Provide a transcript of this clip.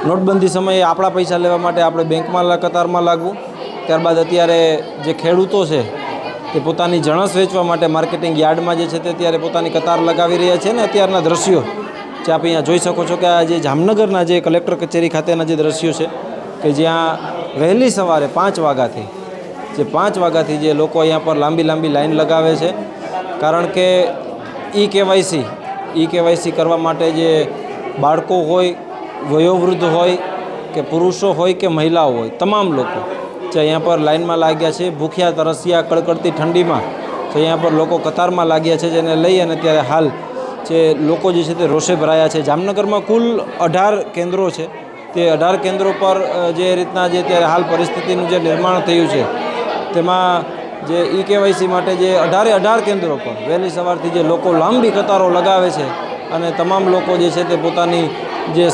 નોટબંધી સમયે આપણા પૈસા લેવા માટે આપણે બેંકમાં કતારમાં લાગવું, ત્યારબાદ અત્યારે જે ખેડૂતો છે તે પોતાની જણસ વેચવા માટે માર્કેટિંગ યાર્ડમાં જે છે તે અત્યારે પોતાની કતાર લગાવી રહ્યા છે. ને અત્યારના દ્રશ્યો જે આપ અહીંયા જોઈ શકો છો કે આ જે જામનગરના જે કલેક્ટર કચેરી ખાતેના જે દ્રશ્યો છે કે જ્યાં વહેલી સવારે 5 વાગ્યાથી જે લોકો અહીંયા પર લાંબી લાઈન લગાવે છે. કારણ કે કેવાયસી કરવા માટે જે બાળકો હોય, વયોવૃદ્ધ હોય કે પુરુષો હોય કે મહિલાઓ હોય, તમામ લોકો જે અહીંયા પર લાઇનમાં લાગ્યા છે. ભૂખ્યા તરસ્યા કડકડતી ઠંડીમાં જે અહીંયા પર લોકો કતારમાં લાગ્યા છે, જેને લઈ અને અત્યારે હાલ જે લોકો જે છે તે રોષે ભરાયા છે. જામનગરમાં કુલ 18 કેન્દ્રો છે. તે 18 કેન્દ્રો પર જે રીતના જે અત્યારે હાલ પરિસ્થિતિનું જે નિર્માણ થયું છે તેમાં જે કેવાયસી માટે જે 18 કેન્દ્રો પર વહેલી સવારથી જે લોકો લાંબી કતારો લગાવે છે અને તમામ લોકો જે છે તે પોતાની જે